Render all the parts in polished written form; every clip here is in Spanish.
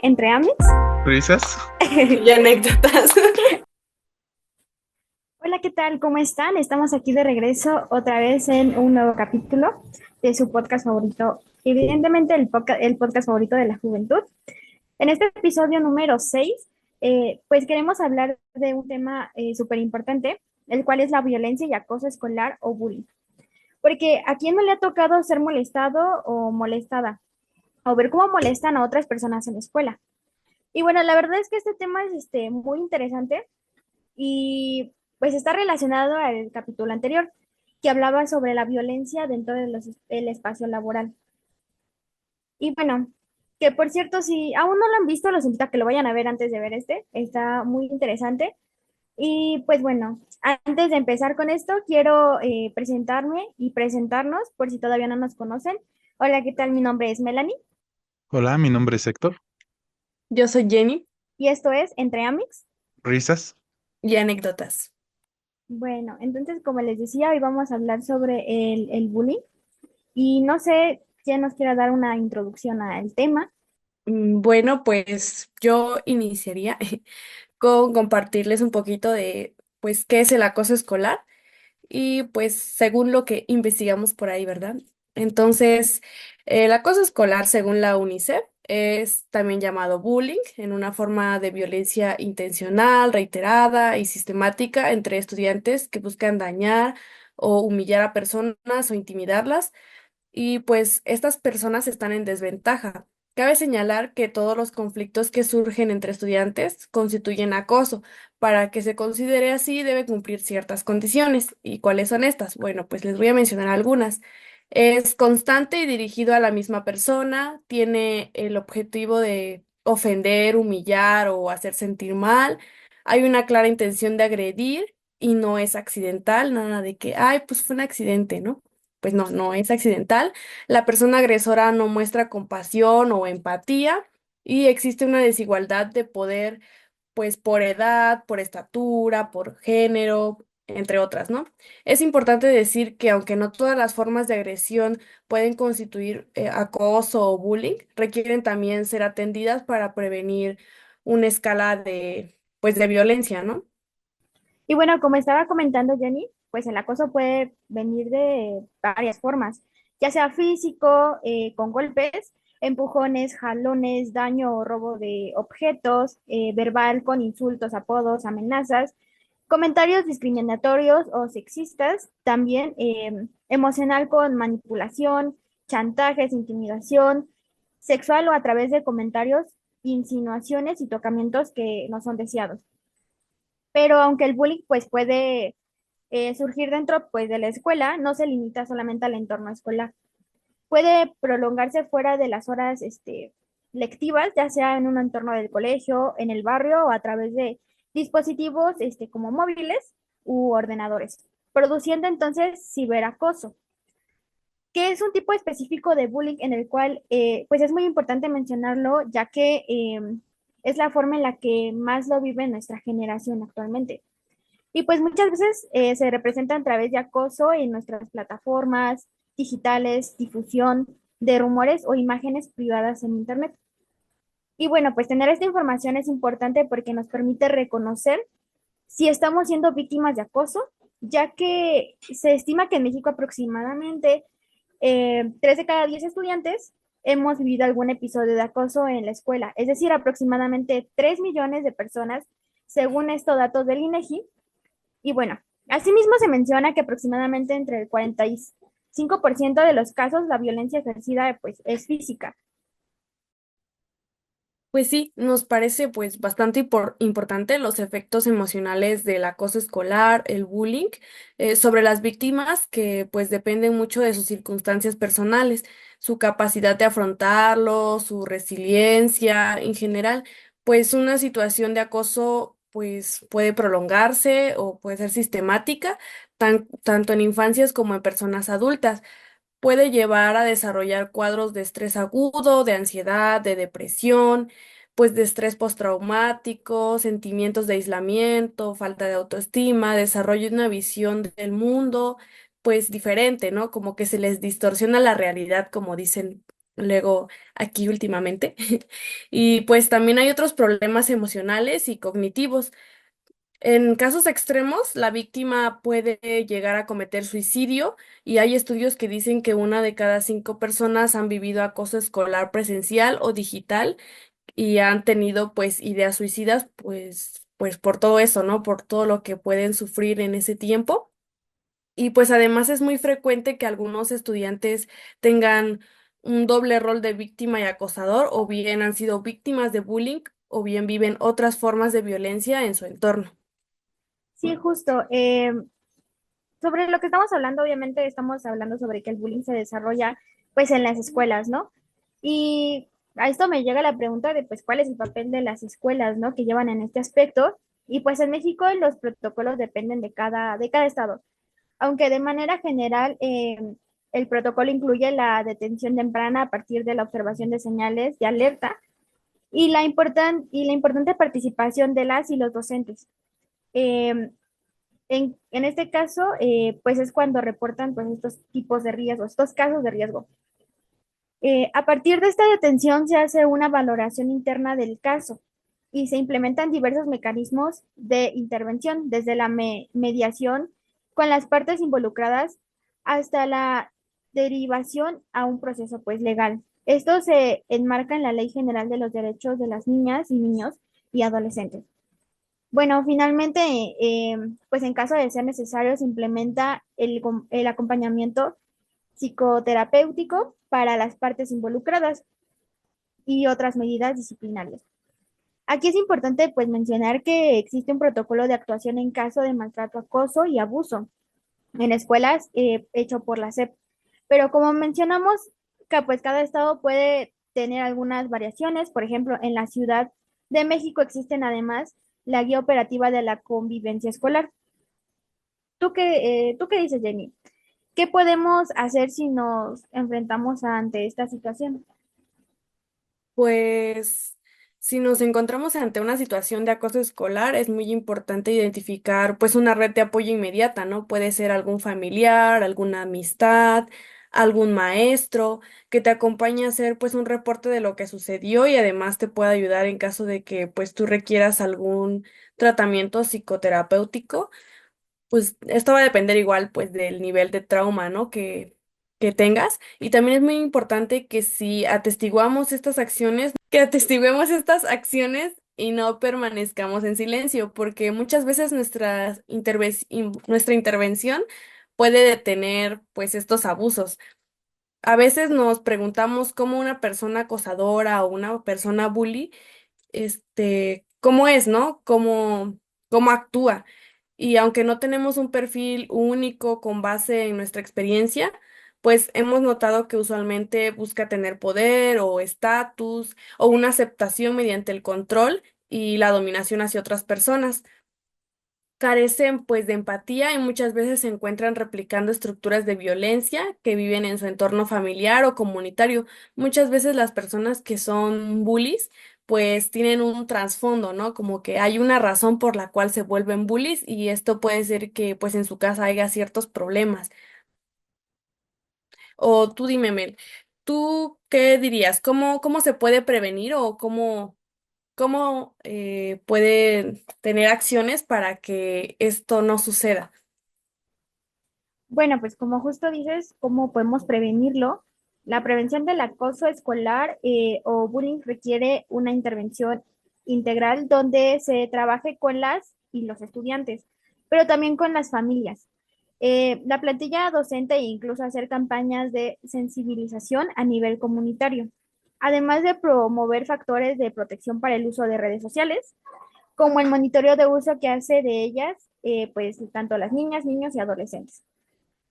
Entre Amix. ¿Risas? Y anécdotas. Hola, ¿qué tal? ¿Cómo están? Estamos aquí de regreso otra vez en un nuevo capítulo de su podcast favorito, evidentemente el podcast favorito de la juventud. En este episodio número 6, pues queremos hablar de un tema súper importante, el cual es la violencia y acoso escolar o bullying. Porque a quién no le ha tocado ser molestado o molestada, o ver cómo molestan a otras personas en la escuela. Y bueno, la verdad es que este tema es muy interesante y pues está relacionado al capítulo anterior, que hablaba sobre la violencia dentro del espacio laboral. Y bueno, que por cierto, si aún no lo han visto, los invito a que lo vayan a ver antes de ver está muy interesante. Y pues bueno, antes de empezar con esto, quiero presentarme y presentarnos por si todavía no nos conocen. Hola, ¿qué tal? Mi nombre es Melanie Hola, mi nombre es Héctor. Yo soy Jenny y esto es Entre Amix. ¿Risas? y anécdotas. Bueno, entonces, como les decía, hoy vamos a hablar sobre el bullying. Y no sé quién nos quiera dar una introducción al tema. Bueno, pues yo iniciaría con compartirles un poquito de, pues, qué es el acoso escolar y pues según lo que investigamos por ahí, ¿verdad? Entonces, el acoso escolar, según la UNICEF, es también llamado bullying, en una forma de violencia intencional, reiterada y sistemática entre estudiantes que buscan dañar o humillar a personas o intimidarlas. Y pues estas personas están en desventaja. Cabe señalar que todos los conflictos que surgen entre estudiantes constituyen acoso. Para que se considere así, debe cumplir ciertas condiciones. ¿Y cuáles son estas? Bueno, pues les voy a mencionar algunas. Es constante y dirigido a la misma persona, tiene el objetivo de ofender, humillar o hacer sentir mal. Hay una clara intención de agredir y no es accidental, nada de que, ay, pues fue un accidente, ¿no? Pues no, no es accidental. La persona agresora no muestra compasión o empatía y existe una desigualdad de poder, pues por edad, por estatura, por género, entre otras, ¿no? Es importante decir que aunque no todas las formas de agresión pueden constituir acoso o bullying, requieren también ser atendidas para prevenir una escala de, pues, de violencia, ¿no? Y bueno, como estaba comentando Jenny, pues el acoso puede venir de varias formas, ya sea físico, con golpes, empujones, jalones, daño o robo de objetos, verbal con insultos, apodos, amenazas, comentarios discriminatorios o sexistas, también emocional con manipulación, chantajes, intimidación, sexual o a través de comentarios, insinuaciones y tocamientos que no son deseados. Pero aunque el bullying pues puede surgir dentro pues de la escuela, no se limita solamente al entorno escolar. Puede prolongarse fuera de las horas lectivas, ya sea en un entorno del colegio, en el barrio o a través de dispositivos como móviles u ordenadores, produciendo entonces ciberacoso, que es un tipo específico de bullying en el cual pues es muy importante mencionarlo, ya que es la forma en la que más lo vive nuestra generación actualmente. Y pues muchas veces se representa a través de acoso en nuestras plataformas digitales, difusión de rumores o imágenes privadas en Internet. Y bueno, pues tener esta información es importante porque nos permite reconocer si estamos siendo víctimas de acoso, ya que se estima que en México aproximadamente 3 de cada 10 estudiantes hemos vivido algún episodio de acoso en la escuela, es decir, aproximadamente 3 millones de personas, según estos datos del INEGI. Y bueno, asimismo se menciona que aproximadamente entre el 45% de los casos la violencia ejercida pues es física. Pues sí, nos parece pues bastante importante los efectos emocionales del acoso escolar, el bullying, sobre las víctimas que pues dependen mucho de sus circunstancias personales, su capacidad de afrontarlo, su resiliencia en general, pues una situación de acoso pues puede prolongarse o puede ser sistemática, tanto en infancias como en personas adultas. Puede llevar a desarrollar cuadros de estrés agudo, de ansiedad, de depresión, pues de estrés postraumático, sentimientos de aislamiento, falta de autoestima, desarrollo de una visión del mundo, pues diferente, ¿no? Como que se les distorsiona la realidad, como dicen. luego aquí últimamente. Y pues también hay otros problemas emocionales y cognitivos. En casos extremos, la víctima puede llegar a cometer suicidio y hay estudios que dicen que 1 de cada 5 personas han vivido acoso escolar presencial o digital y han tenido pues ideas suicidas pues por todo eso, ¿no? Por todo lo que pueden sufrir en ese tiempo. Y pues además es muy frecuente que algunos estudiantes tengan un doble rol de víctima y acosador, o bien han sido víctimas de bullying, o bien viven otras formas de violencia en su entorno. Sí, justo. Sobre lo que estamos hablando, obviamente estamos hablando sobre que el bullying se desarrolla pues en las escuelas, ¿no? Y a esto me llega la pregunta de pues cuál es el papel de las escuelas, ¿no? Que llevan en este aspecto. Y pues en México los protocolos dependen de cada estado, aunque de manera general el protocolo incluye la detención temprana a partir de la observación de señales de alerta y y la importante participación de las y los docentes. Eh, en este caso, pues es cuando reportan pues estos tipos de riesgos, estos casos de riesgo. A partir de esta detención se hace una valoración interna del caso y se implementan diversos mecanismos de intervención, desde la mediación con las partes involucradas hasta la derivación a un proceso pues legal. Esto se enmarca en la Ley General de los Derechos de las Niñas y Niños y Adolescentes. Bueno, finalmente, pues en caso de ser necesario, se implementa el acompañamiento psicoterapéutico para las partes involucradas y otras medidas disciplinarias. Aquí es importante pues mencionar que existe un protocolo de actuación en caso de maltrato, acoso y abuso en escuelas hecho por la SEP. Pero como mencionamos, que pues cada estado puede tener algunas variaciones. Por ejemplo, en la Ciudad de México existen además la guía operativa de la convivencia escolar. ¿Tú qué dices, Jenny? ¿Qué podemos hacer si nos enfrentamos ante esta situación? Pues si nos encontramos ante una situación de acoso escolar, es muy importante identificar pues una red de apoyo inmediata, ¿no? Puede ser algún familiar, alguna amistad, algún maestro que te acompañe a hacer pues un reporte de lo que sucedió y además te pueda ayudar en caso de que pues tú requieras algún tratamiento psicoterapéutico. Pues esto va a depender igual pues del nivel de trauma, ¿no? Que tengas. Y también es muy importante que si atestiguamos estas acciones, que atestiguemos estas acciones y no permanezcamos en silencio, porque muchas veces nuestra intervención puede detener pues estos abusos. A veces nos preguntamos cómo una persona acosadora o una persona bully cómo es, ¿no? Cómo actúa. Y aunque no tenemos un perfil único con base en nuestra experiencia, pues hemos notado que usualmente busca tener poder o estatus o una aceptación mediante el control y la dominación hacia otras personas. Carecen pues de empatía y muchas veces se encuentran replicando estructuras de violencia que viven en su entorno familiar o comunitario. Muchas veces las personas que son bullies pues tienen un trasfondo, ¿no? Como que hay una razón por la cual se vuelven bullies y esto puede ser que pues en su casa haya ciertos problemas. O tú dime, Mel, ¿tú qué dirías? ¿Cómo se puede prevenir o cómo pueden tener acciones para que esto no suceda? Bueno, pues como justo dices, ¿cómo podemos prevenirlo? La prevención del acoso escolar o bullying requiere una intervención integral donde se trabaje con las y los estudiantes, pero también con las familias. La plantilla docente e incluso hacer campañas de sensibilización a nivel comunitario, además de promover factores de protección para el uso de redes sociales, como el monitoreo de uso que hace de ellas, pues tanto las niñas, niños y adolescentes.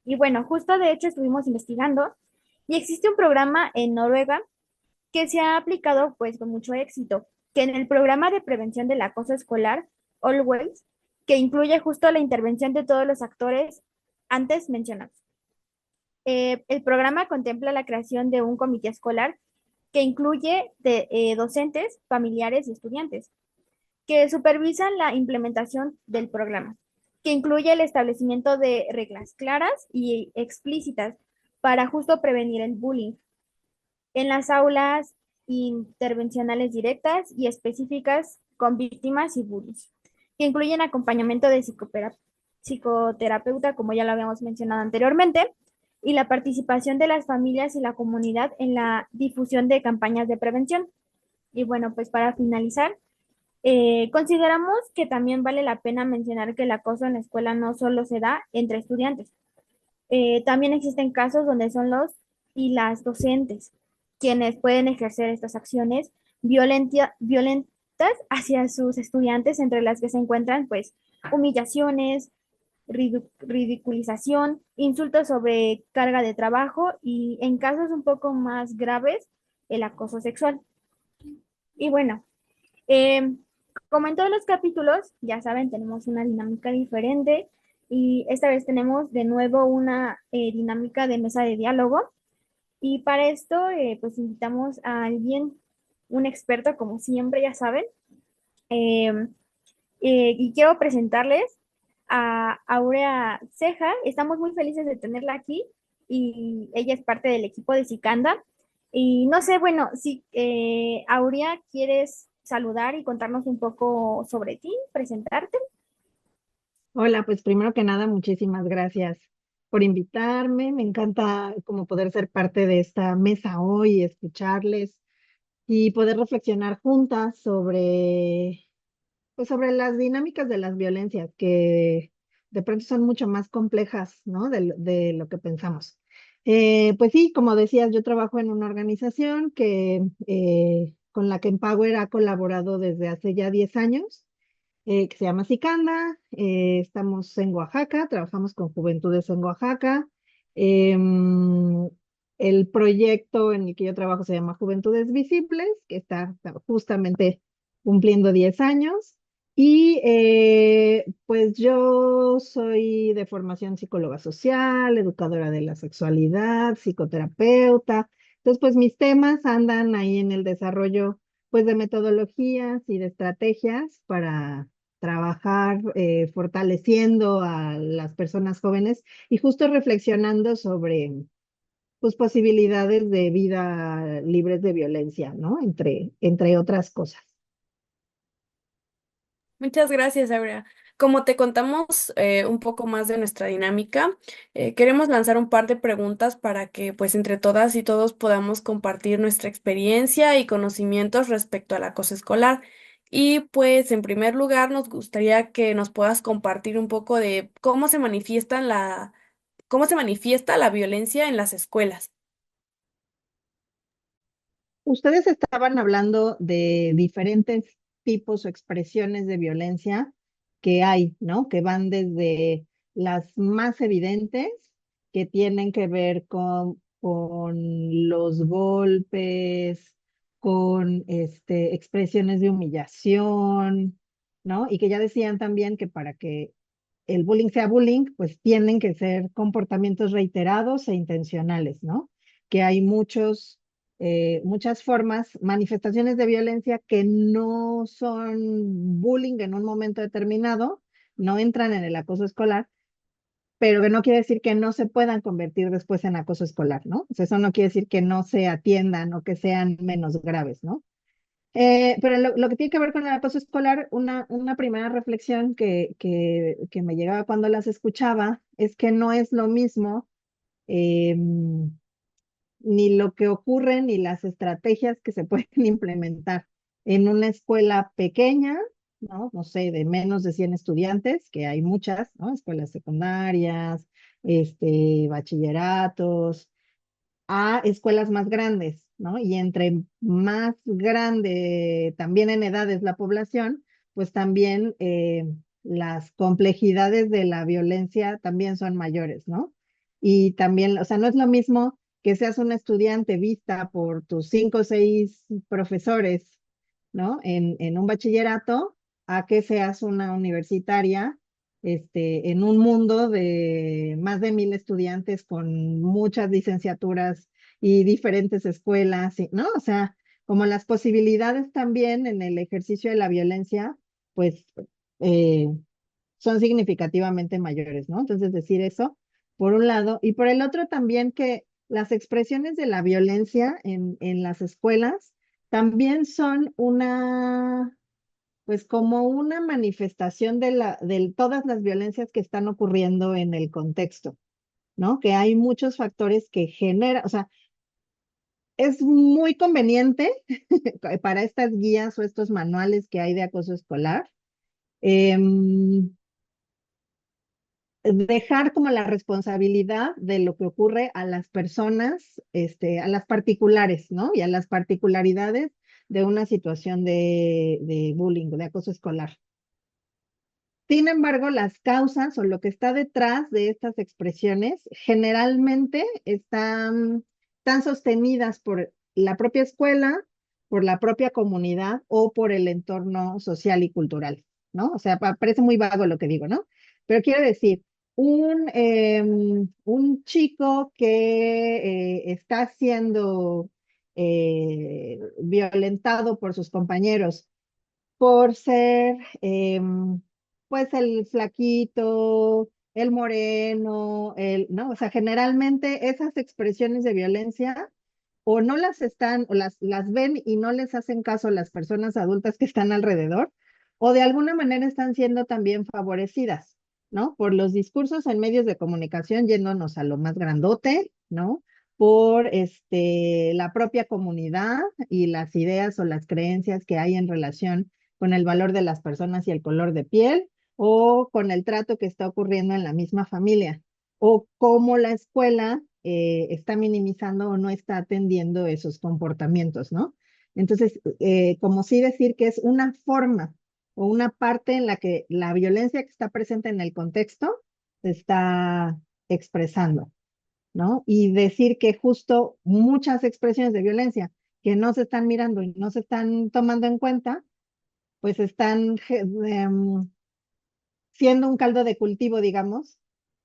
Y bueno, justo de hecho estuvimos investigando y existe un programa en Noruega que se ha aplicado pues con mucho éxito, que en el programa de prevención del acoso escolar, Always, que incluye justo la intervención de todos los actores antes mencionados. El programa contempla la creación de un comité escolar que incluye docentes, familiares y estudiantes, que supervisan la implementación del programa, que incluye el establecimiento de reglas claras y explícitas para justo prevenir el bullying. en las aulas intervencionales directas y específicas con víctimas y bullies, que incluyen acompañamiento de psicoterapeuta, como ya lo habíamos mencionado anteriormente, y la participación de las familias y la comunidad en la difusión de campañas de prevención. Y bueno, pues para finalizar, consideramos que también vale la pena mencionar que el acoso en la escuela no solo se da entre estudiantes, también existen casos donde son los y las docentes quienes pueden ejercer estas acciones violentas hacia sus estudiantes, entre las que se encuentran pues humillaciones, ridiculización, insultos sobre carga de trabajo y en casos un poco más graves, el acoso sexual. Y bueno, eh, como en todos los capítulos, ya saben, tenemos una dinámica diferente y esta vez tenemos de nuevo una dinámica de mesa de diálogo y para esto pues invitamos a alguien, un experto como siempre, ya saben, eh, y quiero presentarles a Aurea Ceja. Estamos muy felices de tenerla aquí y ella es parte del equipo de Sicanda. Y no sé, bueno, si Aurea, ¿quieres saludar y contarnos un poco sobre ti, presentarte? Hola, pues primero que nada, muchísimas gracias por invitarme. Me encanta como poder ser parte de esta mesa hoy, escucharles y poder reflexionar juntas sobre, pues sobre las dinámicas de las violencias que de pronto son mucho más complejas, ¿no? De lo que pensamos. Pues sí, como decías, yo trabajo en una organización con la que Empower ha colaborado desde hace ya 10 años, que se llama Sicanda. Estamos en Oaxaca, trabajamos con Juventudes en Oaxaca. Em, el proyecto en el que yo trabajo se llama Juventudes Visibles, que está justamente cumpliendo 10 años. Y pues yo soy de formación psicóloga social, educadora de la sexualidad, psicoterapeuta. Entonces, pues mis temas andan ahí en el desarrollo pues de metodologías y de estrategias para trabajar fortaleciendo a las personas jóvenes y justo reflexionando sobre pues, posibilidades de vida libres de violencia, ¿no? Entre otras cosas. Muchas gracias, Aurea. Como te contamos un poco más de nuestra dinámica, queremos lanzar un par de preguntas para que pues entre todas y todos podamos compartir nuestra experiencia y conocimientos respecto al acoso escolar. Y pues en primer lugar nos gustaría que nos puedas compartir un poco de cómo se manifiesta la violencia en las escuelas. Ustedes estaban hablando de diferentes tipos o expresiones de violencia que hay, ¿no? Que van desde las más evidentes, que tienen que ver con los golpes, con expresiones de humillación, ¿no? Y que ya decían también que para que el bullying sea bullying, pues tienen que ser comportamientos reiterados e intencionales, ¿no? Que hay muchas formas, manifestaciones de violencia que no son bullying en un momento determinado, no entran en el acoso escolar, pero que no quiere decir que no se puedan convertir después en acoso escolar, ¿no? O sea, eso no quiere decir que no se atiendan o que sean menos graves, ¿no? Pero lo que tiene que ver con el acoso escolar, una primera reflexión que me llegaba cuando las escuchaba es que no es lo mismo eh, ni lo que ocurre ni las estrategias que se pueden implementar en una escuela pequeña, ¿no? No sé, de menos de 100 estudiantes, que hay muchas, ¿no? Escuelas secundarias, bachilleratos, a escuelas más grandes, ¿no? Y entre más grande también en edad es la población, pues también las complejidades de la violencia también son mayores, ¿no? Y también, o sea, no es lo mismo que seas un estudiante vista por tus 5 o 6 profesores, ¿no? En un bachillerato, a que seas una universitaria en un mundo de más de 1,000 estudiantes con muchas licenciaturas y diferentes escuelas, ¿no? O sea, como las posibilidades también en el ejercicio de la violencia, pues eh, son significativamente mayores, ¿no? Entonces, decir eso, por un lado, y por el otro también que las expresiones de la violencia en las escuelas también son pues como una manifestación de todas las violencias que están ocurriendo en el contexto, ¿no? Que hay muchos factores que generan, o sea, es muy conveniente para estas guías o estos manuales que hay de acoso escolar, em, dejar como la responsabilidad de lo que ocurre a las personas, a las particulares, ¿no? Y a las particularidades de una situación de bullying, de acoso escolar. Sin embargo, las causas o lo que está detrás de estas expresiones generalmente están sostenidas por la propia escuela, por la propia comunidad o por el entorno social y cultural, ¿no? O sea, parece muy vago lo que digo, ¿no? Pero quiero decir, un chico que está siendo violentado por sus compañeros por ser, pues, el flaquito, el moreno, ¿no? O sea, generalmente esas expresiones de violencia o no las están, o las ven y no les hacen caso a las personas adultas que están alrededor, o de alguna manera están siendo también favorecidas, ¿no? Por los discursos en medios de comunicación yéndonos a lo más grandote, ¿no? Por la propia comunidad y las ideas o las creencias que hay en relación con el valor de las personas y el color de piel, o con el trato que está ocurriendo en la misma familia, o cómo la escuela está minimizando o no está atendiendo esos comportamientos, ¿no? Entonces, como sí decir que es una forma o una parte en la que la violencia que está presente en el contexto se está expresando, ¿no? Y decir que justo muchas expresiones de violencia que no se están mirando y no se están tomando en cuenta, pues están siendo un caldo de cultivo, digamos,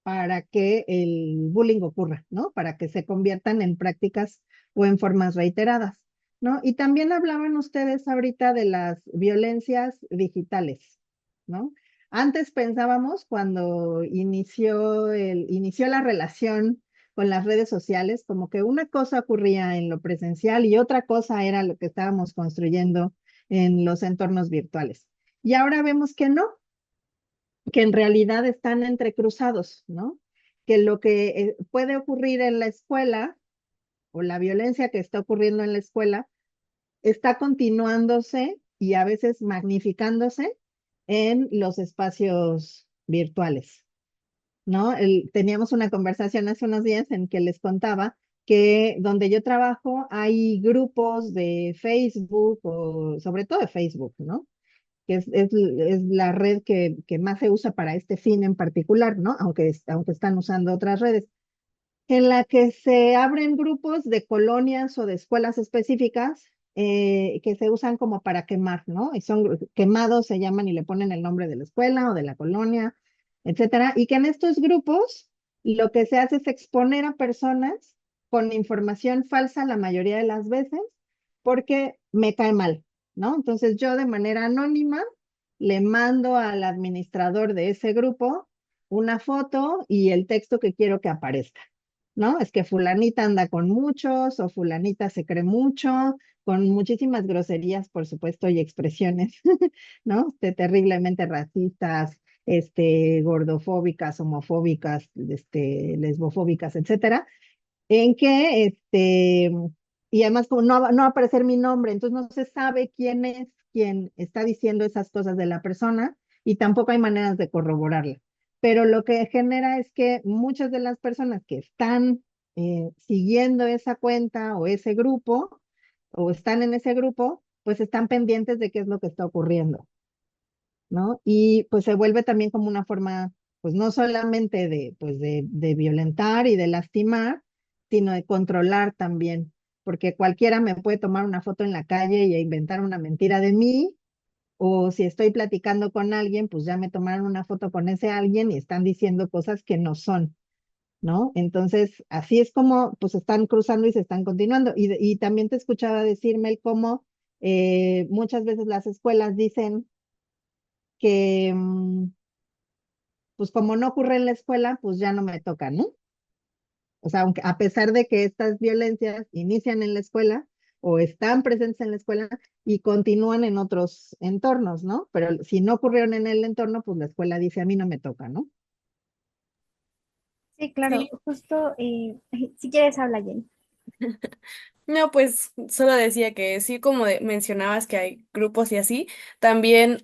para que el bullying ocurra, ¿no? Para que se conviertan en prácticas o en formas reiteradas, ¿no? Y también hablaban ustedes ahorita de las violencias digitales, ¿no? Antes pensábamos cuando inició la relación con las redes sociales, como que una cosa ocurría en lo presencial y otra cosa era lo que estábamos construyendo en los entornos virtuales. Y ahora vemos que no, que en realidad están entrecruzados, ¿no? Que lo que puede ocurrir en la escuela o la violencia que está ocurriendo en la escuela está continuándose y a veces magnificándose en los espacios virtuales, ¿no? Teníamos una conversación hace unos días en que les contaba que donde yo trabajo hay grupos de Facebook o sobre todo de Facebook, ¿no? Que es la red que más se usa para este fin en particular, ¿no? Aunque están usando otras redes, en la que se abren grupos de colonias o de escuelas específicas que se usan como para quemar, ¿no? Y son quemados, se llaman y le ponen el nombre de la escuela o de la colonia, etcétera. Y que en estos grupos lo que se hace es exponer a personas con información falsa la mayoría de las veces porque me cae mal, ¿no? Entonces yo de manera anónima le mando al administrador de ese grupo una foto y el texto que quiero que aparezca, ¿no? Es que fulanita anda con muchos o fulanita se cree mucho, con muchísimas groserías, por supuesto, y expresiones, ¿no? Terriblemente racistas, gordofóbicas, homofóbicas, lesbofóbicas, etcétera, en que, y además como no va a aparecer mi nombre, entonces no se sabe quién es quien está diciendo esas cosas de la persona y tampoco hay maneras de corroborarla. Pero lo que genera es que muchas de las personas que están siguiendo esa cuenta o ese grupo, o están en ese grupo, pues están pendientes de qué es lo que está ocurriendo, ¿no? Y pues se vuelve también como una forma, pues no solamente pues de violentar y de lastimar, sino de controlar también, porque cualquiera me puede tomar una foto en la calle y inventar una mentira de mí, o si estoy platicando con alguien, pues ya me tomaron una foto con ese alguien y están diciendo cosas que no son, ¿no? Entonces, así es como pues están cruzando y se están continuando. Y también te escuchaba decirme cómo muchas veces las escuelas dicen que pues como no ocurre en la escuela, pues ya no me toca, ¿no? O sea, aunque, a pesar de que estas violencias inician en la escuela o están presentes en la escuela y continúan en otros entornos, ¿no? Pero si no ocurrieron en el entorno, pues la escuela dice, a mí no me toca, ¿no? Sí, claro, Sí, justo, si quieres habla, Jenny. no, pues solo decía que sí, como mencionabas que hay grupos y así, también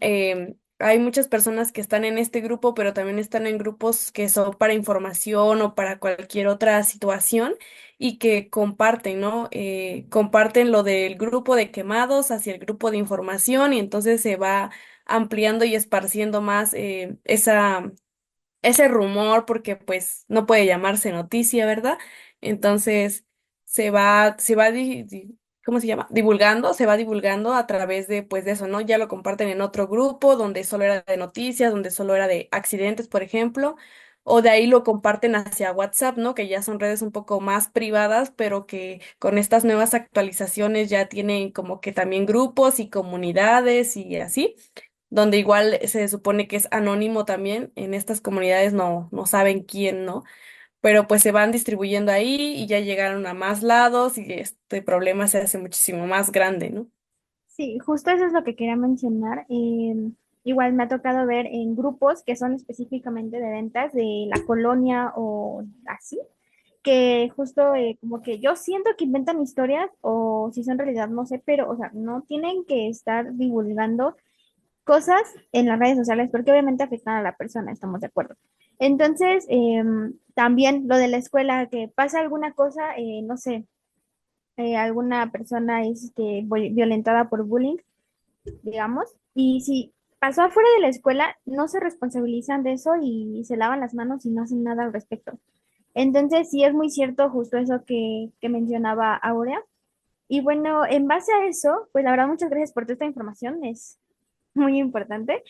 hay muchas personas que están en este grupo, pero también están en grupos que son para información o para cualquier otra situación y que comparten, ¿no? Comparten lo del grupo de quemados hacia el grupo de información y entonces se va ampliando y esparciendo más ese rumor porque pues no puede llamarse noticia, ¿verdad? Entonces ¿cómo se llama? Divulgando, se va divulgando a través de pues de eso, ¿no? Ya lo comparten en otro grupo donde solo era de noticias, donde solo era de accidentes, por ejemplo, o de ahí lo comparten hacia WhatsApp, ¿no? Que ya son redes un poco más privadas, pero que con estas nuevas actualizaciones ya tienen como que también grupos y comunidades y así donde igual se supone que es anónimo también, en estas comunidades no saben quién, ¿no? Pero pues se van distribuyendo ahí y ya llegaron a más lados y este problema se hace muchísimo más grande, ¿no? Sí, justo eso es lo que quería mencionar. Igual me ha tocado ver en grupos que son específicamente de ventas de la colonia o así, que justo como que yo siento que inventan historias o si son realidad, no sé, pero o sea, no tienen que estar divulgando cosas en las redes sociales porque obviamente afectan a la persona, estamos de acuerdo. Entonces, también lo de la escuela, que pasa alguna cosa, no sé, alguna persona es violentada por bullying, digamos, y si pasó afuera de la escuela, no se responsabilizan de eso y se lavan las manos y no hacen nada al respecto. Entonces, sí es muy cierto justo eso que mencionaba Aurea. Y bueno, en base a eso, pues la verdad, muchas gracias por toda esta información, es muy importante.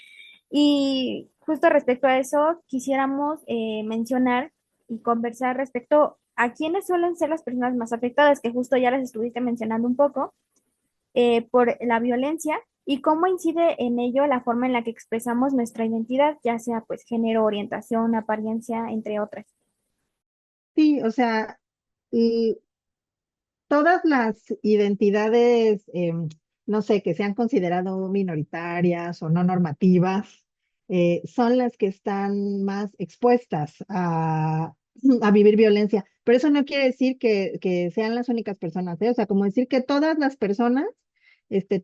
Y justo respecto a eso, quisiéramos mencionar y conversar respecto a quiénes suelen ser las personas más afectadas, que justo ya las estuviste mencionando un poco, por la violencia y cómo incide en ello la forma en la que expresamos nuestra identidad, ya sea pues género, orientación, apariencia, entre otras. Sí, o sea, y todas las identidades, no sé, que se han considerado minoritarias o no normativas, son las que están más expuestas a vivir violencia. Pero eso no quiere decir que sean las únicas personas, ¿eh? O sea, como decir que todas las personas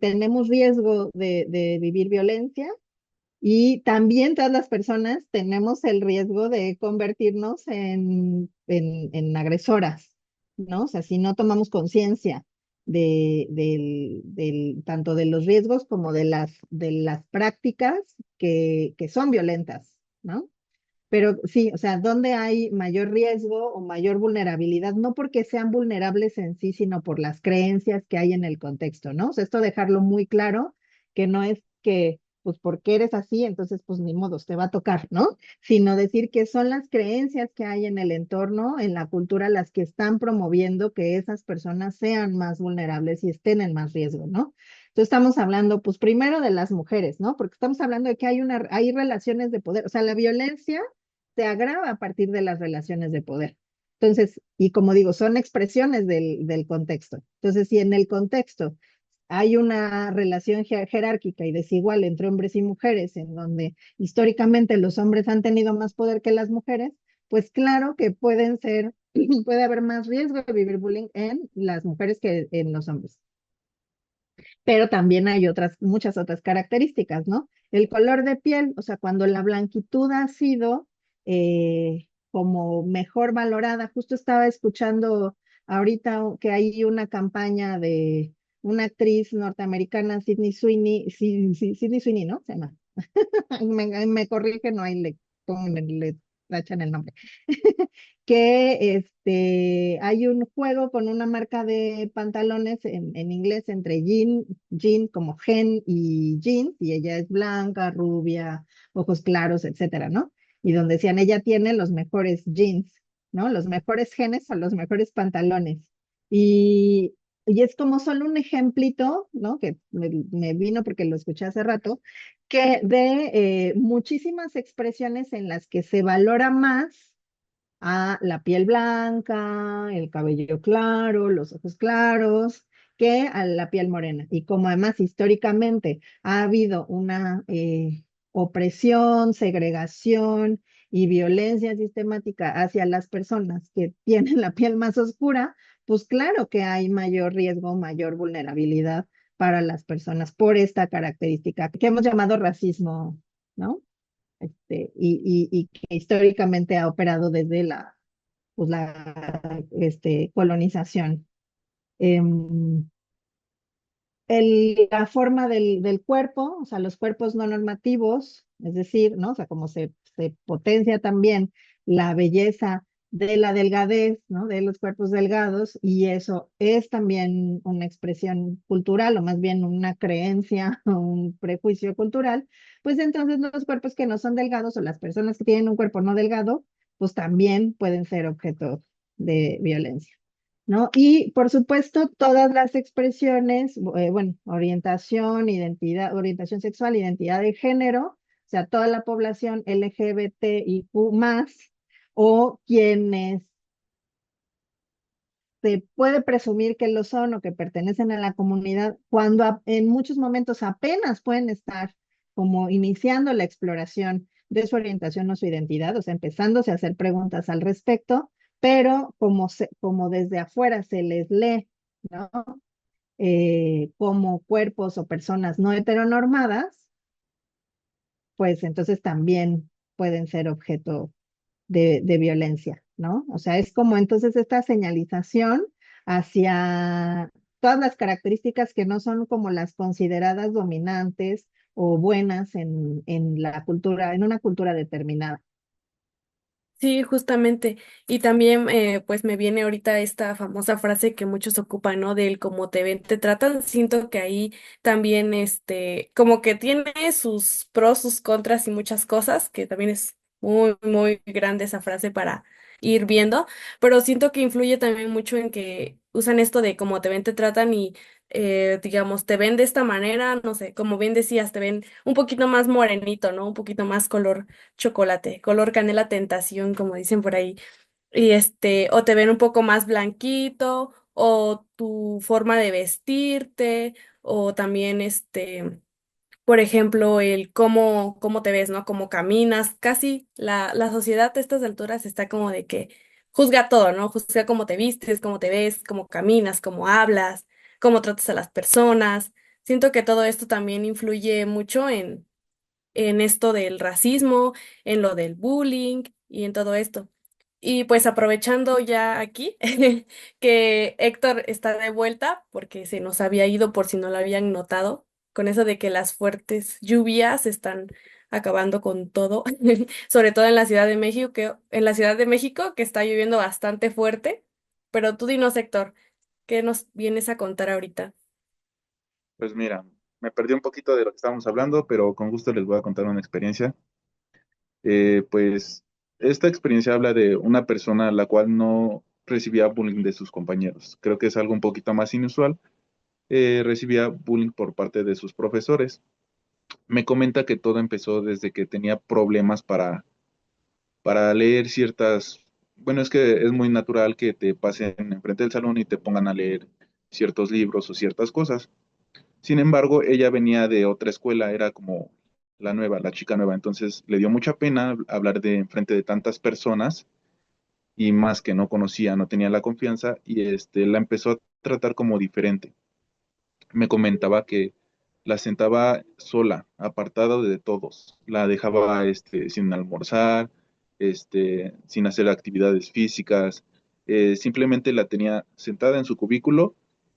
tenemos riesgo de vivir violencia y también todas las personas tenemos el riesgo de convertirnos en agresoras, ¿no? O sea, si no tomamos conciencia tanto de los riesgos como de las prácticas que son violentas, ¿no? Pero sí, o sea, ¿dónde hay mayor riesgo o mayor vulnerabilidad? No porque sean vulnerables en sí, sino por las creencias que hay en el contexto, ¿no? O sea, esto dejarlo muy claro, que no es que, pues, porque eres así, entonces, pues, ni modos, te va a tocar, ¿no? Sino decir que son las creencias que hay en el entorno, en la cultura, las que están promoviendo que esas personas sean más vulnerables y estén en más riesgo, ¿no? Entonces estamos hablando, pues primero de las mujeres, ¿no? Porque estamos hablando de que hay relaciones de poder, o sea, la violencia se agrava a partir de las relaciones de poder. Entonces, y como digo, son expresiones del contexto. Entonces, si en el contexto hay una relación jerárquica y desigual entre hombres y mujeres, en donde históricamente los hombres han tenido más poder que las mujeres, pues claro que puede haber más riesgo de vivir bullying en las mujeres que en los hombres. Pero también hay muchas otras características, ¿no? El color de piel, o sea, cuando la blanquitud ha sido como mejor valorada, justo estaba escuchando ahorita que hay una campaña de una actriz norteamericana, Sydney Sweeney, Sydney Sweeney, ¿no? Se llama. Me corrige, no hay le tachan el nombre. Que hay un juego con una marca de pantalones en inglés entre jean como gen y jeans, y ella es blanca, rubia, ojos claros, etcétera, ¿no? Y donde decían, ella tiene los mejores jeans, ¿no? Los mejores genes o los mejores pantalones. Y es como solo un ejemplito, ¿no? Que me vino porque lo escuché hace rato, que de muchísimas expresiones en las que se valora más a la piel blanca, el cabello claro, los ojos claros, que a la piel morena. Y como además históricamente ha habido una opresión, segregación y violencia sistemática hacia las personas que tienen la piel más oscura, pues claro que hay mayor riesgo, mayor vulnerabilidad para las personas por esta característica que hemos llamado racismo, ¿no? Y que históricamente ha operado desde la colonización. Em, la forma del cuerpo, o sea, los cuerpos no normativos, es decir, ¿no? O sea, como se potencia también la belleza de la delgadez, ¿no? De los cuerpos delgados, y eso es también una expresión cultural, o más bien una creencia, o un prejuicio cultural, pues entonces los cuerpos que no son delgados, o las personas que tienen un cuerpo no delgado, pues también pueden ser objeto de violencia. ¿No? Y por supuesto, todas las expresiones, bueno, orientación, identidad, orientación sexual, identidad de género, o sea, toda la población LGBTIQ más, o quienes se puede presumir que lo son o que pertenecen a la comunidad, cuando en muchos momentos apenas pueden estar como iniciando la exploración de su orientación o su identidad, o sea, empezándose a hacer preguntas al respecto, pero como desde afuera se les lee, ¿no? Como cuerpos o personas no heteronormadas, pues entonces también pueden ser objeto de violencia, ¿no? O sea, es como entonces esta señalización hacia todas las características que no son como las consideradas dominantes o buenas en la cultura, en una cultura determinada. Sí, justamente. Y también, pues me viene ahorita esta famosa frase que muchos ocupan, ¿no? Del cómo te ven, te tratan. Siento que ahí también, como que tiene sus pros, sus contras y muchas cosas, que también es muy, muy grande esa frase para ir viendo, pero siento que influye también mucho en que usan esto de cómo te ven, te tratan y, digamos, te ven de esta manera, no sé, como bien decías, te ven un poquito más morenito, ¿no? Un poquito más color chocolate, color canela tentación, como dicen por ahí. Y o te ven un poco más blanquito, o tu forma de vestirte, o también por ejemplo, el cómo te ves, ¿no? Cómo caminas. Casi la sociedad a estas alturas está como de que juzga todo, ¿no? Juzga cómo te vistes, cómo te ves, cómo caminas, cómo hablas, cómo tratas a las personas. Siento que todo esto también influye mucho en esto del racismo, en lo del bullying y en todo esto. Y pues aprovechando ya aquí que Héctor está de vuelta, porque se nos había ido por si no lo habían notado, con eso de que las fuertes lluvias están acabando con todo, sobre todo en la Ciudad de México, que está lloviendo bastante fuerte. Pero tú dinos, Héctor, ¿qué nos vienes a contar ahorita? Pues mira, me perdí un poquito de lo que estábamos hablando, pero con gusto les voy a contar una experiencia. Pues esta experiencia habla de una persona la cual no recibía bullying de sus compañeros. Creo que es algo un poquito más inusual. Recibía bullying por parte de sus profesores. Me comenta que todo empezó desde que tenía problemas para leer ciertas, bueno, es que es muy natural que te pasen enfrente del salón y te pongan a leer ciertos libros o ciertas cosas. Sin embargo, ella venía de otra escuela, era como la nueva, la chica nueva, entonces le dio mucha pena hablar de enfrente de tantas personas y más que no conocía, no tenía la confianza y la empezó a tratar como diferente. Me comentaba que la sentaba sola, apartada de todos, la dejaba sin almorzar, sin hacer actividades físicas, simplemente la tenía sentada en su cubículo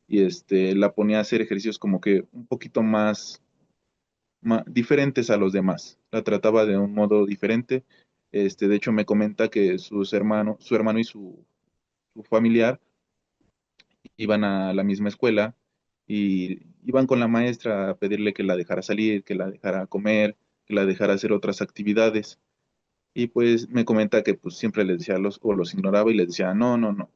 y la ponía a hacer ejercicios como que un poquito diferentes a los demás. La trataba de un modo diferente. De hecho, me comenta que su hermano y su familiar iban a la misma escuela y iban con la maestra a pedirle que la dejara salir, que la dejara comer, que la dejara hacer otras actividades. Y pues me comenta que pues siempre les decía o los ignoraba y les decía no, no, no.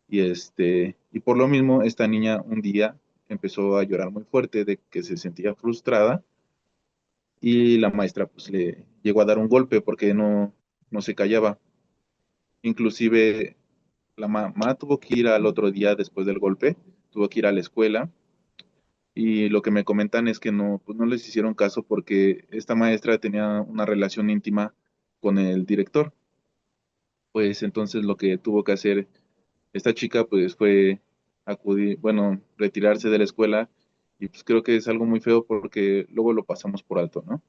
Y por lo mismo esta niña un día empezó a llorar muy fuerte de que se sentía frustrada y la maestra pues le llegó a dar un golpe porque no se callaba. Inclusive la mamá tuvo que ir al otro día después del golpe, tuvo que ir a la escuela y lo que me comentan es que no, pues no les hicieron caso porque esta maestra tenía una relación íntima con el director. Pues entonces lo que tuvo que hacer esta chica pues fue acudir, bueno, retirarse de la escuela y pues creo que es algo muy feo porque luego lo pasamos por alto, ¿no?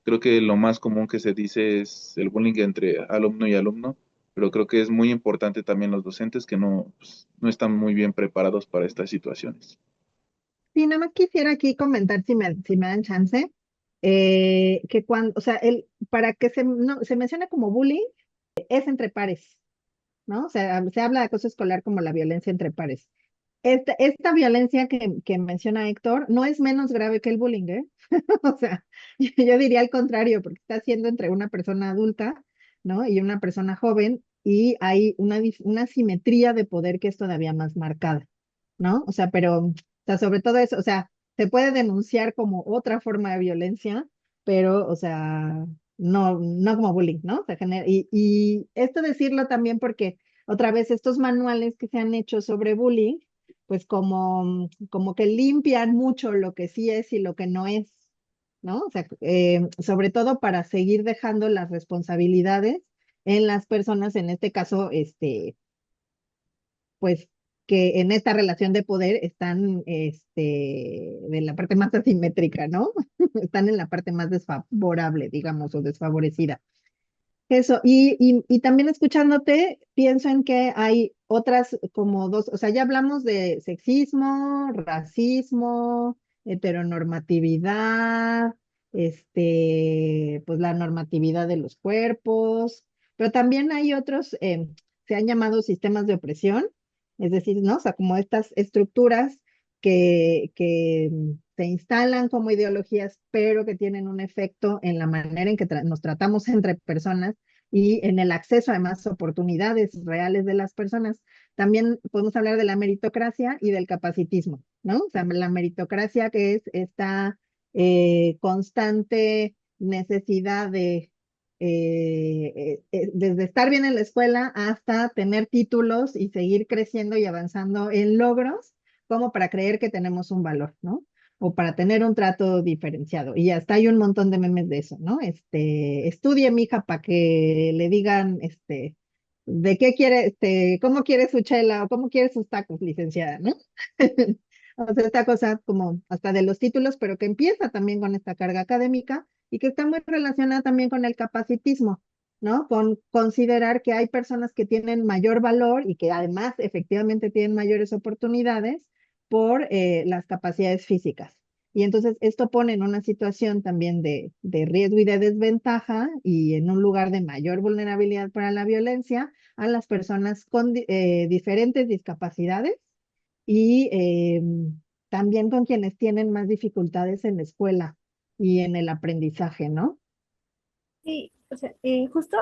Creo que lo más común que se dice es el bullying entre alumno y alumno, pero creo que es muy importante también los docentes que no, pues, no están muy bien preparados para estas situaciones. Sí, nada más quisiera aquí comentar si me dan chance, que cuando, o sea, para que no, se mencione como bullying, es entre pares, ¿no? O sea, se habla de acoso escolar como la violencia entre pares. Esta violencia que menciona Héctor no es menos grave que el bullying, ¿eh? O sea, yo diría al contrario, porque está siendo entre una persona adulta, ¿no? Y una persona joven, y hay una simetría de poder que es todavía más marcada, ¿no? O sea, pero, o sea, sobre todo eso, o sea, se puede denunciar como otra forma de violencia, pero, o sea, no como bullying, ¿no? Y esto decirlo también porque otra vez estos manuales que se han hecho sobre bullying, pues como que limpian mucho lo que sí es y lo que no es, ¿no? O sea, sobre todo para seguir dejando las responsabilidades en las personas, en este caso, pues que en esta relación de poder están de la parte más asimétrica, ¿no? Están en la parte más desfavorable, digamos, o desfavorecida. Eso, y también escuchándote, pienso en que hay otras como dos, o sea, ya hablamos de sexismo, racismo, heteronormatividad, pues la normatividad de los cuerpos, pero también hay otros, se han llamado sistemas de opresión, es decir, ¿no? O sea, como estas estructuras que se instalan como ideologías, pero que tienen un efecto en la manera en que nos tratamos entre personas y en el acceso además a oportunidades reales de las personas. También podemos hablar de la meritocracia y del capacitismo, ¿no? O sea, la meritocracia que es esta constante necesidad desde estar bien en la escuela hasta tener títulos y seguir creciendo y avanzando en logros, como para creer que tenemos un valor, ¿no? O para tener un trato diferenciado. Y hasta hay un montón de memes de eso, ¿no? Estudie, mija, para que le digan, de qué quiere, cómo quiere su chela o cómo quiere sus tacos, licenciada, ¿no? O sea, esta cosa como hasta de los títulos, pero que empieza también con esta carga académica y que está muy relacionada también con el capacitismo, ¿no? Con considerar que hay personas que tienen mayor valor y que además efectivamente tienen mayores oportunidades por las capacidades físicas. Y entonces esto pone en una situación también de riesgo y de desventaja y en un lugar de mayor vulnerabilidad para la violencia a las personas con diferentes discapacidades y también con quienes tienen más dificultades en la escuela y en el aprendizaje, ¿no? Sí, o sea, justo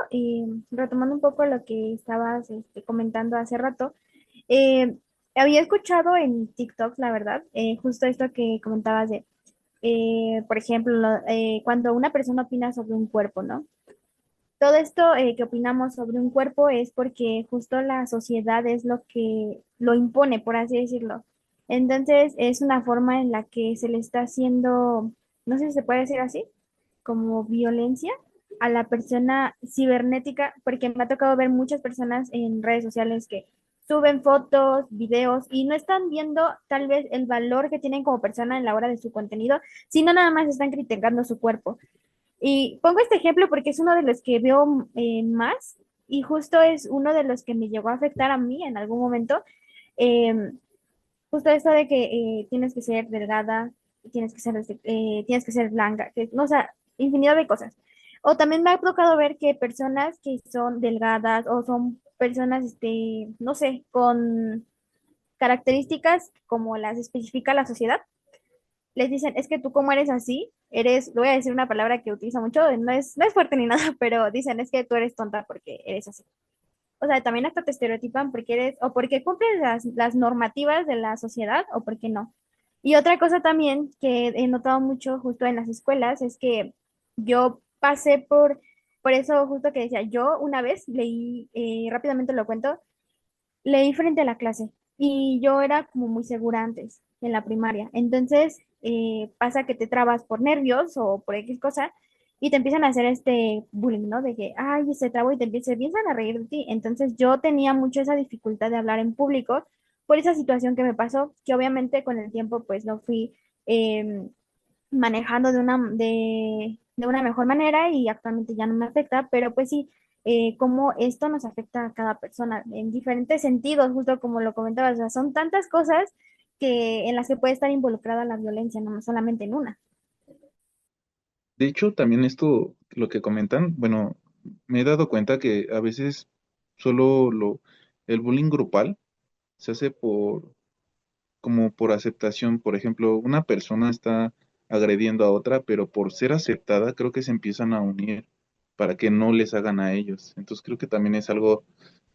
retomando un poco lo que estabas comentando hace rato, eh, había escuchado en TikTok, la verdad, justo esto que comentabas de, por ejemplo, cuando una persona opina sobre un cuerpo, ¿no? Todo esto que opinamos sobre un cuerpo es porque justo la sociedad es lo que lo impone, por así decirlo. Entonces, es una forma en la que se le está haciendo, no sé si se puede decir así, como violencia a la persona cibernética, porque me ha tocado ver muchas personas en redes sociales que suben fotos, videos y no están viendo tal vez el valor que tienen como persona en la hora de su contenido, sino nada más están criticando su cuerpo. Y pongo este ejemplo porque es uno de los que veo más y justo es uno de los que me llegó a afectar a mí en algún momento. Eh, Justo esto de que tienes que ser delgada, tienes que ser blanca, que, no, o sea, infinidad de cosas. O también me ha tocado ver que personas que son delgadas o son personas, no sé, con características como las especifica la sociedad, les dicen, es que tú como eres así, eres, le voy a decir una palabra que utiliza mucho, no es fuerte ni nada, pero dicen, es que tú eres tonta porque eres así. O sea, también hasta te estereotipan porque eres, o porque cumples las normativas de la sociedad, o porque no. Y otra cosa también que he notado mucho justo en las escuelas es que yo pasé por Por eso justo que decía, yo una vez leí, rápidamente lo cuento, leí frente a la clase y yo era como muy segura antes, en la primaria. Entonces, pasa que te trabas por nervios o por X cosa y te empiezan a hacer este bullying, ¿no? De que, ay, se trabó y se empiezan a reír de ti. Entonces, yo tenía mucho esa dificultad de hablar en público por esa situación que me pasó, que obviamente con el tiempo, pues, no fui manejando de una mejor manera y actualmente ya no me afecta, pero pues sí, cómo esto nos afecta a cada persona en diferentes sentidos, justo como lo comentabas, o sea, son tantas cosas que en las que puede estar involucrada la violencia, no solamente en una. De hecho, también esto, lo que comentan, bueno, me he dado cuenta que a veces solo el bullying grupal se hace como por aceptación. Por ejemplo, una persona está agrediendo a otra, pero por ser aceptada, creo que se empiezan a unir para que no les hagan a ellos. Entonces creo que también es algo,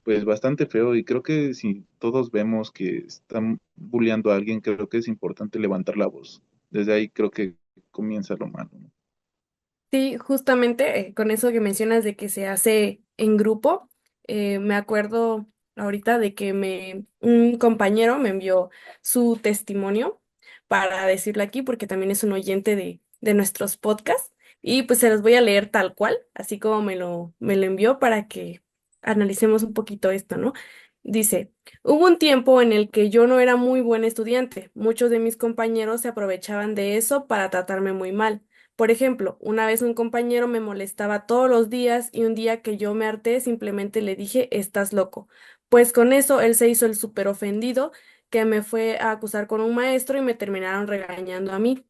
pues, bastante feo y creo que si todos vemos que están bulleando a alguien, creo que es importante levantar la voz. Desde ahí creo que comienza lo malo, ¿no? Sí, justamente con eso que mencionas de que se hace en grupo, me acuerdo ahorita de que un compañero me envió su testimonio para decirlo aquí, porque también es un oyente de nuestros podcasts, y pues se los voy a leer tal cual, así como me lo envió para que analicemos un poquito esto, ¿no? Dice, hubo un tiempo en el que yo no era muy buen estudiante, muchos de mis compañeros se aprovechaban de eso para tratarme muy mal. Por ejemplo, una vez un compañero me molestaba todos los días y un día que yo me harté simplemente le dije, estás loco. Pues con eso él se hizo el súper ofendido que me fue a acusar con un maestro y me terminaron regañando a mí.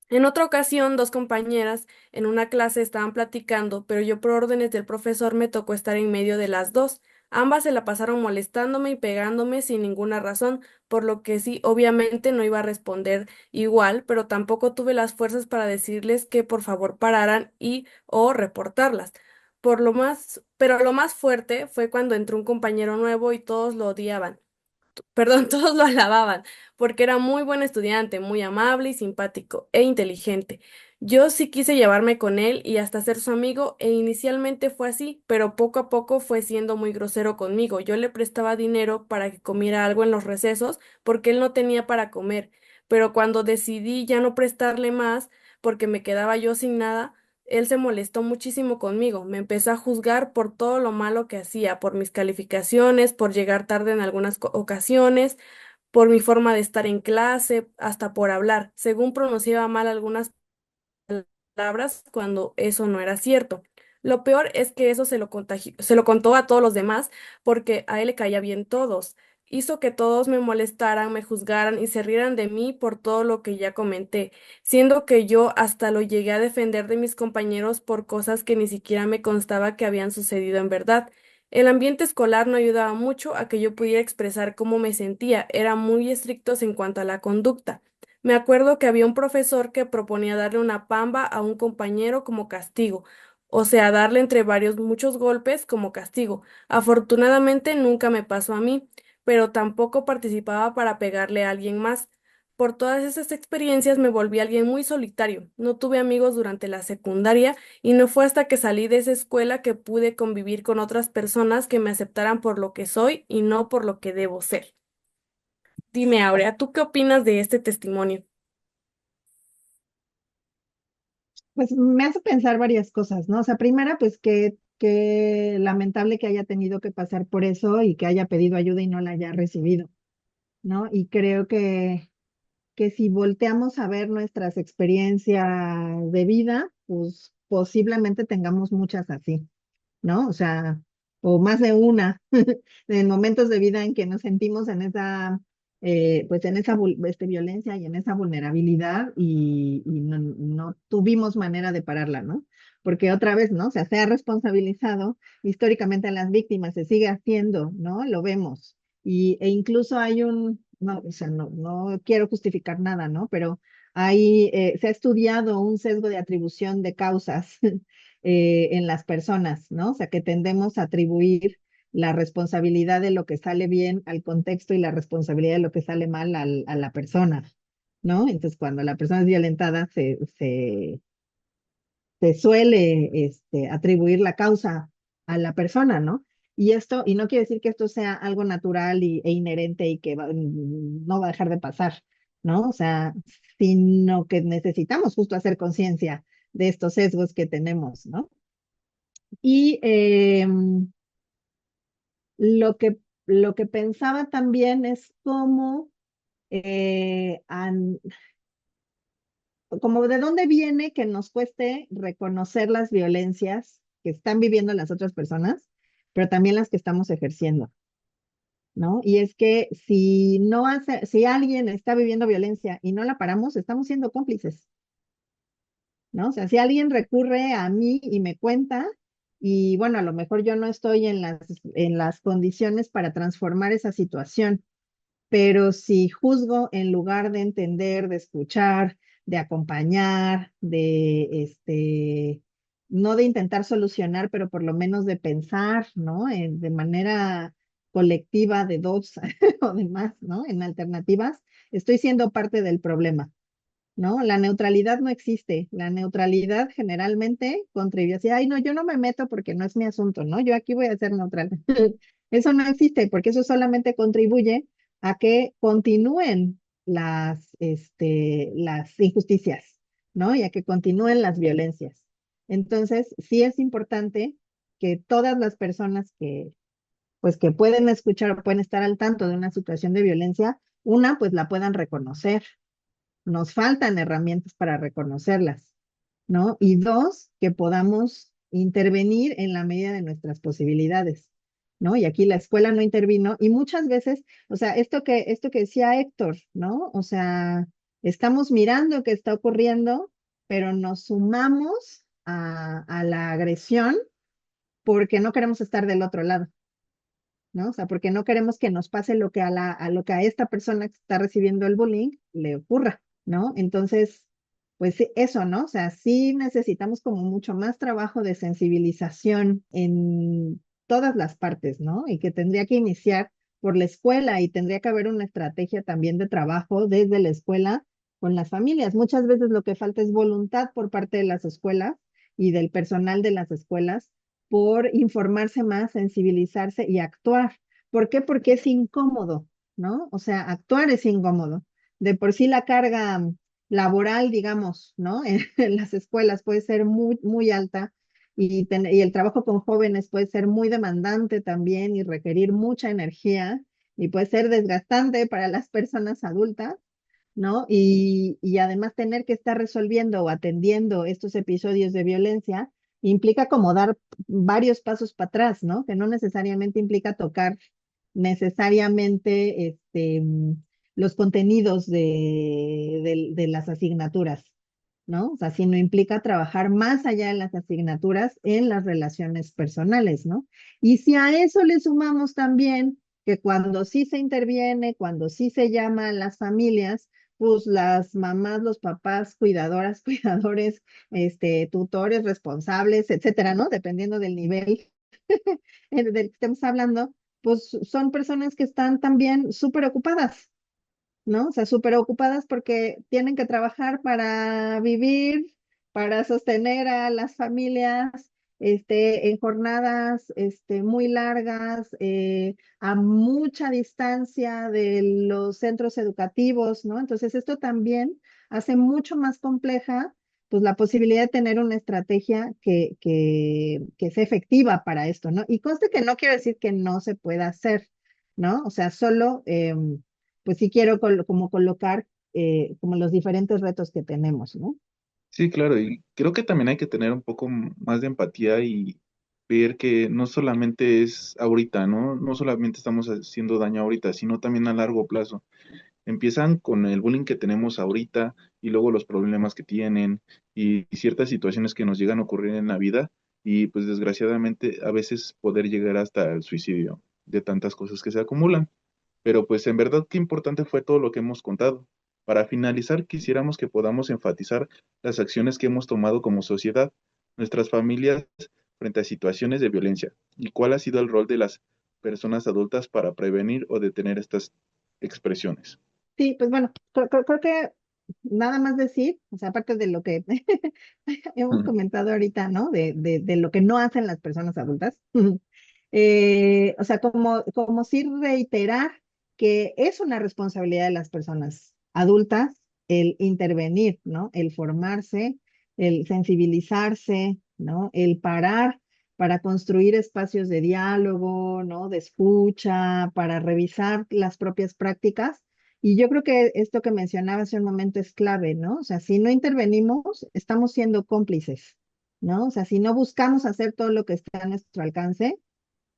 En otra ocasión, dos compañeras en una clase estaban platicando, pero yo por órdenes del profesor me tocó estar en medio de las dos. Ambas se la pasaron molestándome y pegándome sin ninguna razón, por lo que sí, obviamente no iba a responder igual, pero tampoco tuve las fuerzas para decirles que por favor pararan y o reportarlas. Pero lo más fuerte fue cuando entró un compañero nuevo y todos lo odiaban. Perdón, todos lo alababan, porque era muy buen estudiante, muy amable y simpático e inteligente. Yo sí quise llevarme con él y hasta ser su amigo, e inicialmente fue así, pero poco a poco fue siendo muy grosero conmigo. Yo le prestaba dinero para que comiera algo en los recesos, porque él no tenía para comer, pero cuando decidí ya no prestarle más, porque me quedaba yo sin nada, él se molestó muchísimo conmigo, me empezó a juzgar por todo lo malo que hacía, por mis calificaciones, por llegar tarde en algunas ocasiones, por mi forma de estar en clase, hasta por hablar, según pronunciaba mal algunas palabras cuando eso no era cierto. Lo peor es que eso se lo contó a todos los demás porque a él le caía bien todos. Hizo que todos me molestaran, me juzgaran y se rieran de mí por todo lo que ya comenté, siendo que yo hasta lo llegué a defender de mis compañeros por cosas que ni siquiera me constaba que habían sucedido en verdad. El ambiente escolar no ayudaba mucho a que yo pudiera expresar cómo me sentía, eran muy estrictos en cuanto a la conducta. Me acuerdo que había un profesor que proponía darle una pamba a un compañero como castigo, o sea, darle entre varios muchos golpes como castigo. Afortunadamente nunca me pasó a mí, pero tampoco participaba para pegarle a alguien más. Por todas esas experiencias me volví alguien muy solitario. No tuve amigos durante la secundaria y no fue hasta que salí de esa escuela que pude convivir con otras personas que me aceptaran por lo que soy y no por lo que debo ser. Dime, Aurea, ¿tú qué opinas de este testimonio? Pues me hace pensar varias cosas, ¿no? O sea, primera, pues que lamentable que haya tenido que pasar por eso y que haya pedido ayuda y no la haya recibido, ¿no? Y creo que si volteamos a ver nuestras experiencias de vida, pues posiblemente tengamos muchas así, ¿no? O sea, o más de una, en momentos de vida en que nos sentimos en esa, pues en esa violencia y en esa vulnerabilidad y no tuvimos manera de pararla, ¿no? Porque otra vez, ¿no? O sea, se ha responsabilizado históricamente a las víctimas, se sigue haciendo, ¿no? Lo vemos. E incluso hay no, o sea, no quiero justificar nada, ¿no? Pero se ha estudiado un sesgo de atribución de causas en las personas, ¿no? O sea, que tendemos a atribuir la responsabilidad de lo que sale bien al contexto y la responsabilidad de lo que sale mal a la persona, ¿no? Entonces, cuando la persona es violentada, se suele atribuir la causa a la persona, ¿no? Y no quiere decir que esto sea algo natural e inherente y que no va a dejar de pasar, ¿no? O sea, sino que necesitamos justo hacer conciencia de estos sesgos que tenemos, ¿no? Y lo que pensaba también es cómo, como de dónde viene que nos cueste reconocer las violencias que están viviendo las otras personas, pero también las que estamos ejerciendo, ¿no? Y es que si alguien está viviendo violencia y no la paramos, estamos siendo cómplices, ¿no? O sea, si alguien recurre a mí y me cuenta, y bueno, a lo mejor yo no estoy en las condiciones para transformar esa situación, pero si juzgo en lugar de entender, de escuchar, de acompañar, no de intentar solucionar, pero por lo menos de pensar, ¿no? De manera colectiva de dos o de más, ¿no? En alternativas, estoy siendo parte del problema, ¿no? La neutralidad no existe. La neutralidad generalmente contribuye así, ay, no, yo no me meto porque no es mi asunto, ¿no? Yo aquí voy a ser neutral. Eso no existe porque eso solamente contribuye a que continúen las injusticias, ¿no? Y a que continúen las violencias. Entonces, sí es importante que todas las personas pues, que pueden escuchar o pueden estar al tanto de una situación de violencia, una, pues la puedan reconocer. Nos faltan herramientas para reconocerlas, ¿no? Y dos, que podamos intervenir en la medida de nuestras posibilidades, ¿no? Y aquí la escuela no intervino y muchas veces, o sea, esto que decía Héctor, ¿no? O sea, estamos mirando qué está ocurriendo, pero nos sumamos a la agresión porque no queremos estar del otro lado, ¿no? O sea, porque no queremos que nos pase lo que lo que a esta persona que está recibiendo el bullying le ocurra, ¿no? Entonces, pues sí, eso, ¿no? O sea, sí necesitamos como mucho más trabajo de sensibilización en todas las partes, ¿no? Y que tendría que iniciar por la escuela y tendría que haber una estrategia también de trabajo desde la escuela con las familias. Muchas veces lo que falta es voluntad por parte de las escuelas y del personal de las escuelas por informarse más, sensibilizarse y actuar. ¿Por qué? Porque es incómodo, ¿no? O sea, actuar es incómodo. De por sí la carga laboral, digamos, ¿no? En las escuelas puede ser muy, muy alta y el trabajo con jóvenes puede ser muy demandante también y requerir mucha energía y puede ser desgastante para las personas adultas, ¿no? Y además tener que estar resolviendo o atendiendo estos episodios de violencia implica como dar varios pasos para atrás, ¿no? Que no necesariamente implica tocar necesariamente los contenidos de las asignaturas, ¿no? O sea, sino implica trabajar más allá de las asignaturas en las relaciones personales, ¿no? Y si a eso le sumamos también que cuando sí se interviene, cuando sí se llama a las familias, pues las mamás, los papás, cuidadoras, cuidadores, tutores, responsables, etcétera, ¿no? Dependiendo del nivel del que estemos hablando, pues son personas que están también súper ocupadas, ¿no? O sea, súper ocupadas porque tienen que trabajar para vivir, para sostener a las familias, en jornadas, muy largas, a mucha distancia de los centros educativos, ¿no? Entonces, esto también hace mucho más compleja, pues, la posibilidad de tener una estrategia que sea efectiva para esto, ¿no? Y conste que no quiero decir que no se pueda hacer, ¿no? O sea, solo pues sí quiero como colocar como los diferentes retos que tenemos, ¿no? Sí, claro, y creo que también hay que tener un poco más de empatía y ver que no solamente es ahorita, ¿no? No solamente estamos haciendo daño ahorita, sino también a largo plazo. Empiezan con el bullying que tenemos ahorita y luego los problemas que tienen y ciertas situaciones que nos llegan a ocurrir en la vida y pues desgraciadamente a veces poder llegar hasta el suicidio de tantas cosas que se acumulan. Pero pues en verdad qué importante fue todo lo que hemos contado. Para finalizar, quisiéramos que podamos enfatizar las acciones que hemos tomado como sociedad, nuestras familias frente a situaciones de violencia y cuál ha sido el rol de las personas adultas para prevenir o detener estas expresiones. Sí, pues bueno, creo que nada más decir, o sea, aparte de lo que hemos comentado ahorita, ¿no? De lo que no hacen las personas adultas. O sea, como sí reiterar que es una responsabilidad de las personas adultas el intervenir, ¿no? El formarse, el sensibilizarse, ¿no? El parar para construir espacios de diálogo, ¿no? De escucha, para revisar las propias prácticas. Y yo creo que esto que mencionaba hace un momento es clave, ¿no? O sea, si no intervenimos, estamos siendo cómplices, ¿no? O sea, si no buscamos hacer todo lo que está a nuestro alcance,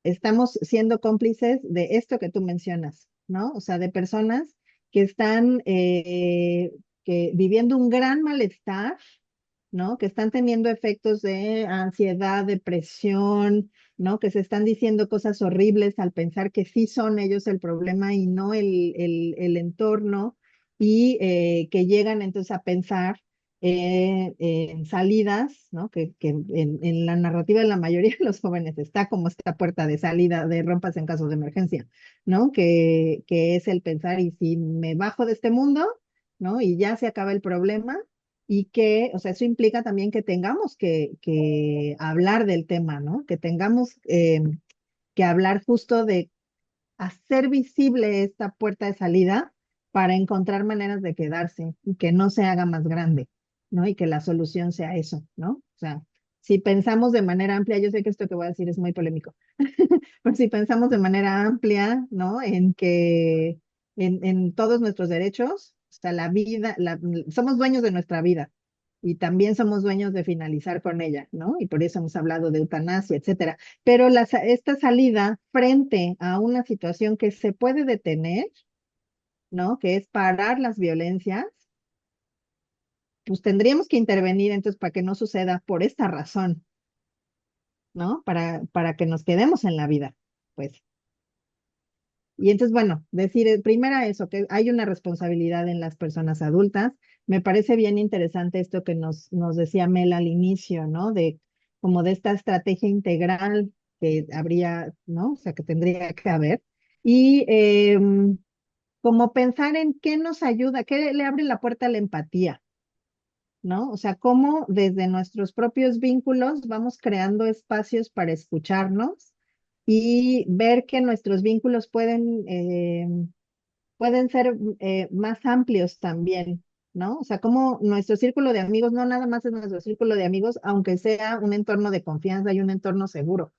estamos siendo cómplices de esto que tú mencionas, ¿no? O sea, de personas que están viviendo un gran malestar, ¿no? Que están teniendo efectos de ansiedad, depresión, ¿no? Que se están diciendo cosas horribles al pensar que sí son ellos el problema y no el entorno, y que llegan entonces a pensar en salidas, ¿no? Que en la narrativa de la mayoría de los jóvenes está como esta puerta de salida de rompas en casos de emergencia, ¿no? Que es el pensar, y si me bajo de este mundo, ¿no? Y ya se acaba el problema, y que, o sea, eso implica también que tengamos que hablar del tema, ¿no? Que tengamos que hablar justo de hacer visible esta puerta de salida para encontrar maneras de quedarse y que no se haga más grande, ¿no? Y que la solución sea eso, ¿no? O sea, si pensamos de manera amplia, yo sé que esto que voy a decir es muy polémico, pero si pensamos de manera amplia, ¿no? En todos nuestros derechos, o sea, la vida, somos dueños de nuestra vida y también somos dueños de finalizar con ella, ¿no? Y por eso hemos hablado de eutanasia, etcétera. Pero esta salida frente a una situación que se puede detener, ¿no? Que es parar las violencias, pues tendríamos que intervenir entonces para que no suceda por esta razón, ¿no? Para que nos quedemos en la vida, pues. Y entonces, bueno, decir, primera eso, que hay una responsabilidad en las personas adultas. Me parece bien interesante esto que nos decía Mel al inicio, ¿no? De como de esta estrategia integral que habría, ¿no? O sea, que tendría que haber. Y como pensar en qué nos ayuda, qué le abre la puerta a la empatía, ¿no? O sea, cómo desde nuestros propios vínculos vamos creando espacios para escucharnos y ver que nuestros vínculos pueden ser más amplios también, ¿no? O sea, como nuestro círculo de amigos no nada más es nuestro círculo de amigos, aunque sea un entorno de confianza y un entorno seguro,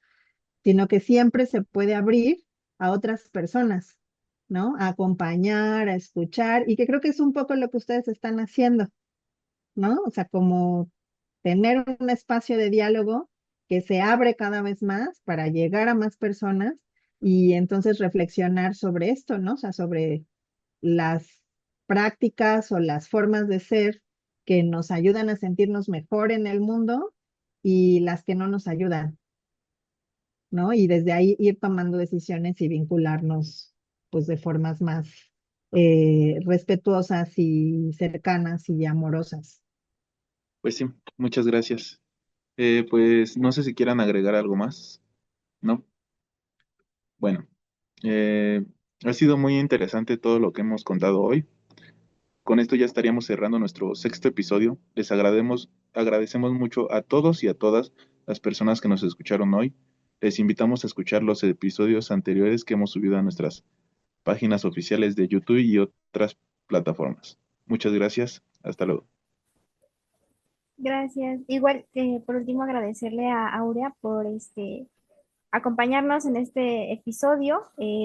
sino que siempre se puede abrir a otras personas, ¿no? A acompañar, a escuchar, y que creo que es un poco lo que ustedes están haciendo, ¿no? O sea, como tener un espacio de diálogo que se abre cada vez más para llegar a más personas y entonces reflexionar sobre esto, ¿no? O sea, sobre las prácticas o las formas de ser que nos ayudan a sentirnos mejor en el mundo y las que no nos ayudan, ¿no? Y desde ahí ir tomando decisiones y vincularnos pues de formas más respetuosas y cercanas y amorosas. Pues sí, muchas gracias. Pues no sé si quieran agregar algo más, ¿no? Bueno, eh, ha sido muy interesante todo lo que hemos contado hoy. Con esto ya estaríamos cerrando nuestro sexto episodio. Les agradecemos mucho a todos y a todas las personas que nos escucharon hoy. Les invitamos a escuchar los episodios anteriores que hemos subido a nuestras páginas oficiales de YouTube y otras plataformas. Muchas gracias. Hasta luego. Gracias. Igual, por último, agradecerle a Aurea por acompañarnos en este episodio,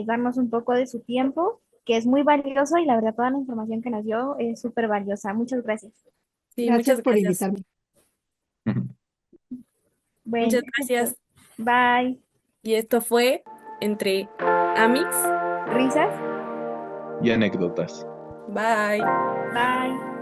darnos un poco de su tiempo, que es muy valioso y la verdad toda la información que nos dio es súper valiosa. Muchas gracias. Sí, Gracias muchas por gracias. invitarme. Bueno, Muchas gracias. bye. Y esto fue Entre Amix. Risas. Y anécdotas. Bye. Bye.